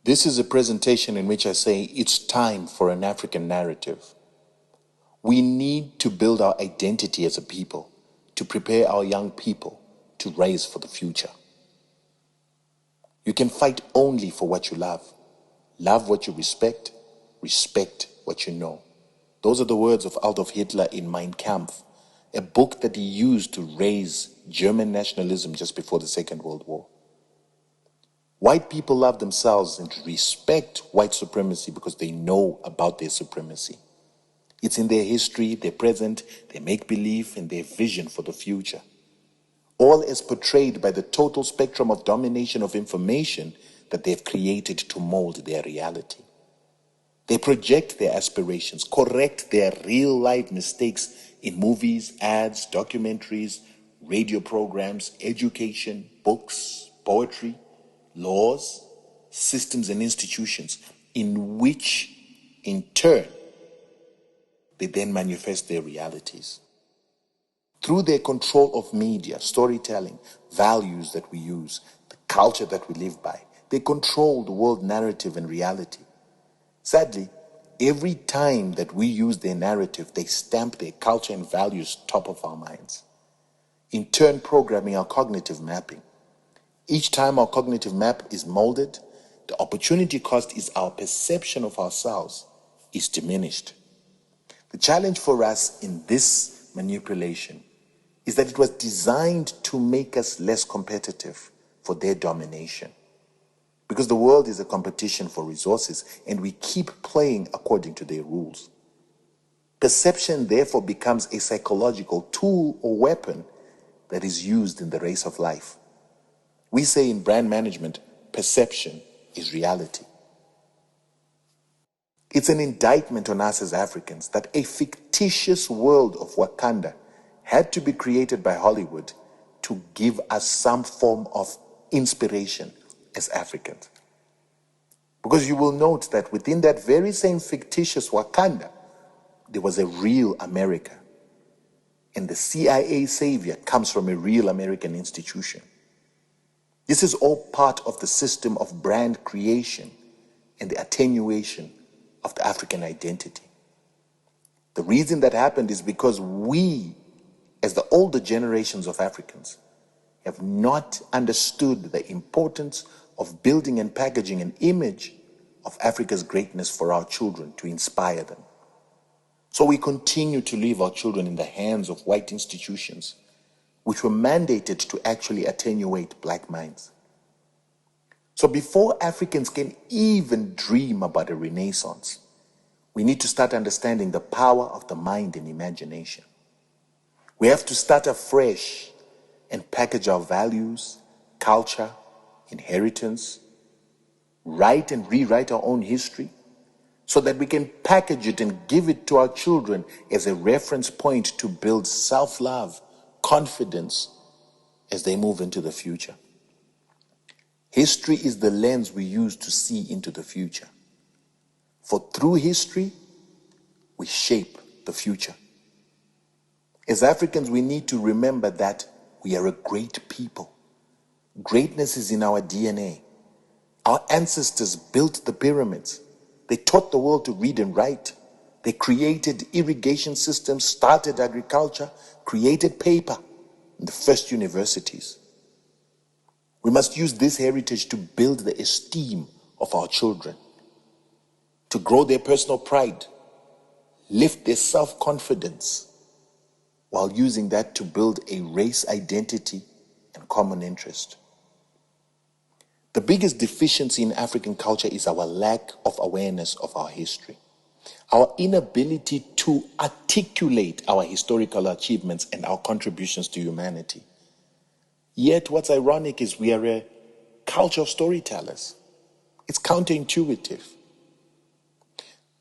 This is a presentation in which I say it's time for an African narrative. We need to build our identity as a people, to prepare our young people to raise for the future. You can fight only for what you love. Love what you respect, respect what you know. Those are the words of Adolf Hitler in Mein Kampf, a book that he used to raise German nationalism just before the Second World War. White people love themselves and respect white supremacy because they know about their supremacy. It's in their history, their present, their make-believe, and their vision for the future. All as portrayed by the total spectrum of domination of information that they've created to mold their reality. They project their aspirations, correct their real-life mistakes in movies, ads, documentaries, radio programs, education, books, poetry, laws, systems, and institutions, in which, in turn, they then manifest their realities. Through their control of media, storytelling, values that we use, the culture that we live by, they control the world narrative and reality. Sadly, every time that we use their narrative, they stamp their culture and values top of our minds, in turn programming our cognitive mapping. Each time our cognitive map is molded, the opportunity cost is our perception of ourselves is diminished. The challenge for us in this manipulation is that it was designed to make us less competitive for their domination. Because the world is a competition for resources and we keep playing according to their rules. Perception therefore becomes a psychological tool or weapon that is used in the race of life. We say in brand management, perception is reality. It's an indictment on us as Africans that a fictitious world of Wakanda had to be created by Hollywood to give us some form of inspiration as Africans. Because you will note that within that very same fictitious Wakanda, there was a real America. And the CIA savior comes from a real American institution. This is all part of the system of brand creation and the attenuation of the African identity. The reason that happened is because we, as the older generations of Africans, have not understood the importance of building and packaging an image of Africa's greatness for our children to inspire them. So we continue to leave our children in the hands of white institutions, which were mandated to actually attenuate black minds. So before Africans can even dream about a renaissance, we need to start understanding the power of the mind and imagination. We have to start afresh and package our values, culture, inheritance, write and rewrite our own history, so that we can package it and give it to our children as a reference point to build self-love, confidence as they move into the future. History is the lens we use to see into the future. For through history, we shape the future. As Africans, we need to remember that we are a great people. Greatness is in our DNA. Our ancestors built the pyramids. They taught the world to read and write. They created irrigation systems, started agriculture, created paper, and the first universities. We must use this heritage to build the esteem of our children, to grow their personal pride, lift their self-confidence, while using that to build a race identity and common interest. The biggest deficiency in African culture is our lack of awareness of our history, our inability to articulate our historical achievements and our contributions to humanity. Yet what's ironic is we are a culture of storytellers. It's counterintuitive.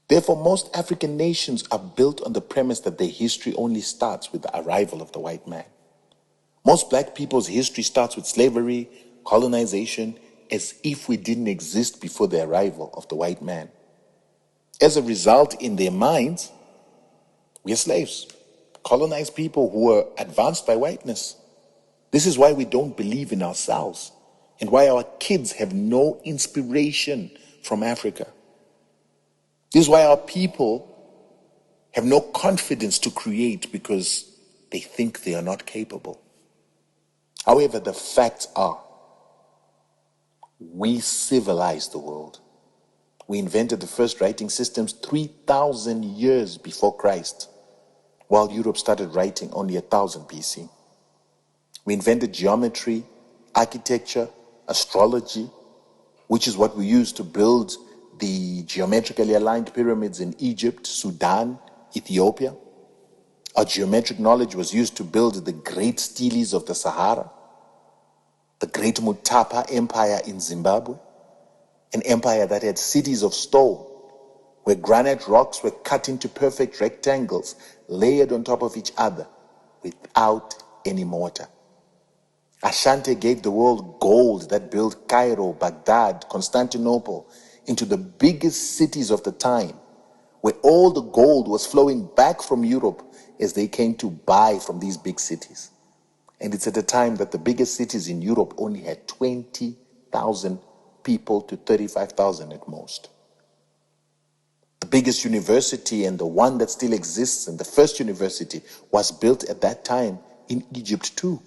Therefore, most African nations are built on the premise that their history only starts with the arrival of the white man. Most black people's history starts with slavery, colonization, as if we didn't exist before the arrival of the white man. As a result, in their minds, we are slaves, colonized people who were advanced by whiteness. This is why we don't believe in ourselves and why our kids have no inspiration from Africa. This is why our people have no confidence to create, because they think they are not capable. However, the facts are, we civilized the world. We invented the first writing systems 3,000 years before Christ, while Europe started writing only 1000 BC. We invented geometry, architecture, astrology, which is what we use to build the geometrically aligned pyramids in Egypt, Sudan, Ethiopia. Our geometric knowledge was used to build the great steles of the Sahara, the great Mutapa Empire in Zimbabwe, an empire that had cities of stone, where granite rocks were cut into perfect rectangles, layered on top of each other, without any mortar. Ashanti gave the world gold that built Cairo, Baghdad, Constantinople into the biggest cities of the time, where all the gold was flowing back from Europe as they came to buy from these big cities. And it's at a time that the biggest cities in Europe only had 20,000 people to 35,000 at most. The biggest university, and the one that still exists, and the first university, was built at that time in Egypt too.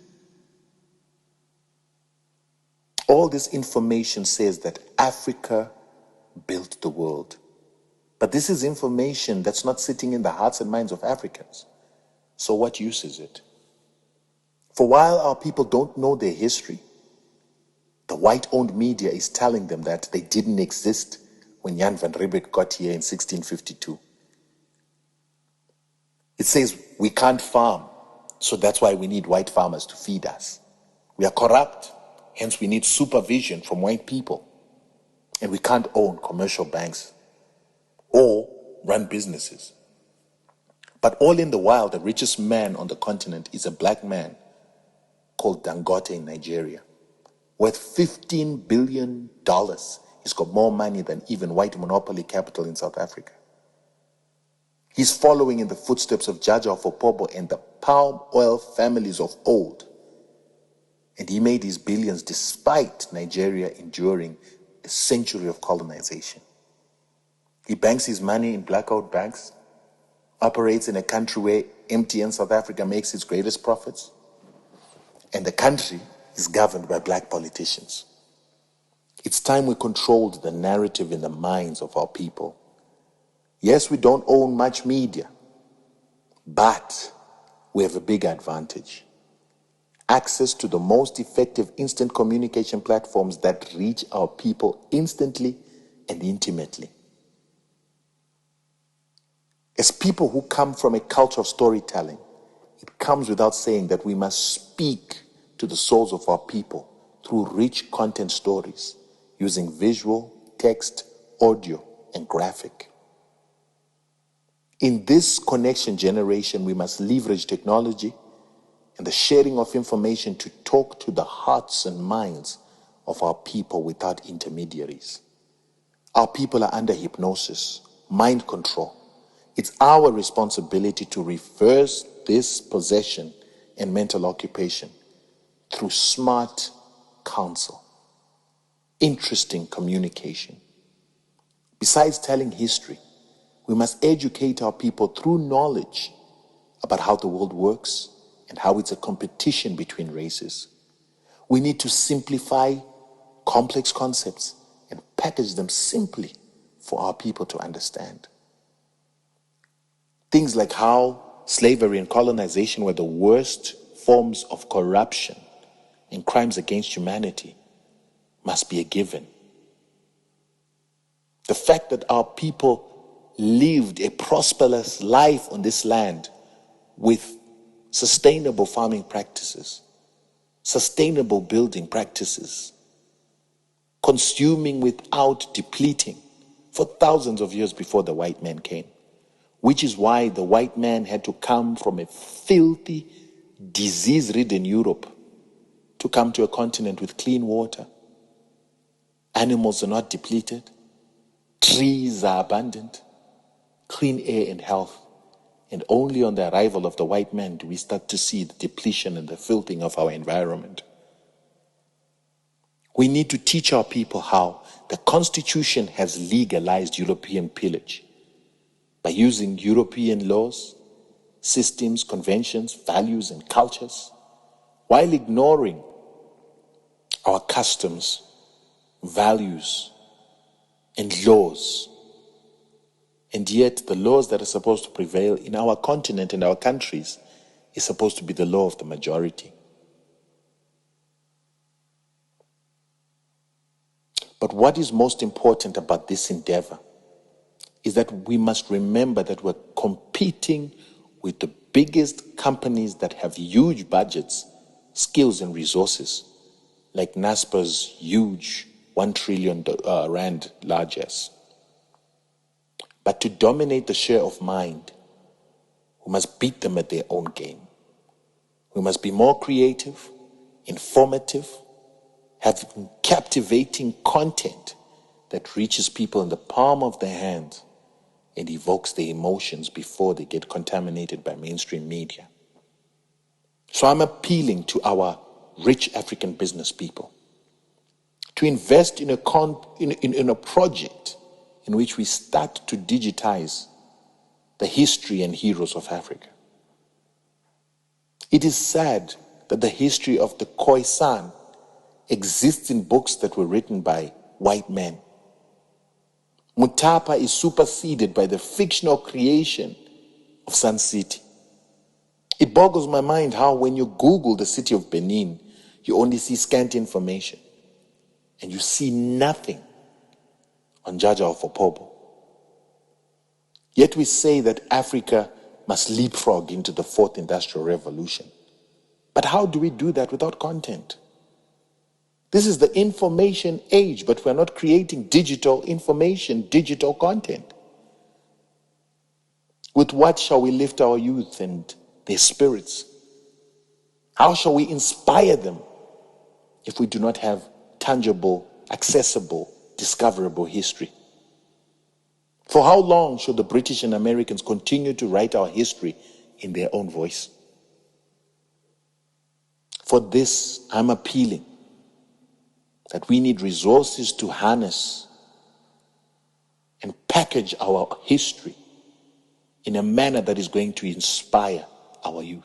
All this information says that Africa built the world. But this is information that's not sitting in the hearts and minds of Africans. So what use is it? For while our people don't know their history, the white-owned media is telling them that they didn't exist when Jan van Riebeeck got here in 1652. It says we can't farm, so that's why we need white farmers to feed us. We are corrupt, hence we need supervision from white people. And we can't own commercial banks or run businesses. But all in the while, the richest man on the continent is a black man called Dangote in Nigeria. Worth $15 billion. He's got more money than even white monopoly capital in South Africa. He's following in the footsteps of Jaja Opobo and the palm oil families of old. And he made his billions despite Nigeria enduring a century of colonization. He banks his money in blackout banks, operates in a country where MTN South Africa makes its greatest profits, and the country is governed by black politicians. It's time we controlled the narrative in the minds of our people. Yes, we don't own much media, but we have a big advantage. Access to the most effective instant communication platforms that reach our people instantly and intimately. As people who come from a culture of storytelling, it comes without saying that we must speak to the souls of our people through rich content stories, using visual, text, audio, and graphic. In this connection generation, we must leverage technology and the sharing of information to talk to the hearts and minds of our people without intermediaries. Our people are under hypnosis, mind control. It's our responsibility to reverse this possession and mental occupation through smart counsel, interesting communication. Besides telling history, we must educate our people through knowledge about how the world works and how it's a competition between races. We need to simplify complex concepts and package them simply for our people to understand. Things like how slavery and colonization were the worst forms of corruption and crimes against humanity must be a given. The fact that our people lived a prosperous life on this land with sustainable farming practices, sustainable building practices, consuming without depleting for thousands of years before the white man came, which is why the white man had to come from a filthy, disease-ridden Europe to come to a continent with clean water. Animals are not depleted, trees are abundant, clean air and health. And only on the arrival of the white man do we start to see the depletion and the filthing of our environment. We need to teach our people how the Constitution has legalized European pillage by using European laws, systems, conventions, values, and cultures, while ignoring our customs, values, and laws. And yet the laws that are supposed to prevail in our continent and our countries is supposed to be the law of the majority. But what is most important about this endeavor is that we must remember that we're competing with the biggest companies that have huge budgets, skills, and resources, like NASPA's huge 1 trillion rand largesse. But to dominate the share of mind, we must beat them at their own game. We must be more creative, informative, have captivating content that reaches people in the palm of their hand and evokes their emotions before they get contaminated by mainstream media. So I'm appealing to our rich African business people to invest in a project in which we start to digitize the history and heroes of Africa. It is sad that the history of the Khoisan exists in books that were written by white men. Mutapa is superseded by the fictional creation of Sun City. It boggles my mind how when you Google the city of Benin, you only see scant information and you see nothing on Jaja of Opobo. Yet we say that Africa must leapfrog into the fourth industrial revolution. But how do we do that without content? This is the information age, but we're not creating digital information, digital content. With what shall we lift our youth and their spirits? How shall we inspire them if we do not have tangible, accessible, discoverable history? For how long should the British and Americans continue to write our history in their own voice? For this, I'm appealing that we need resources to harness and package our history in a manner that is going to inspire our youth.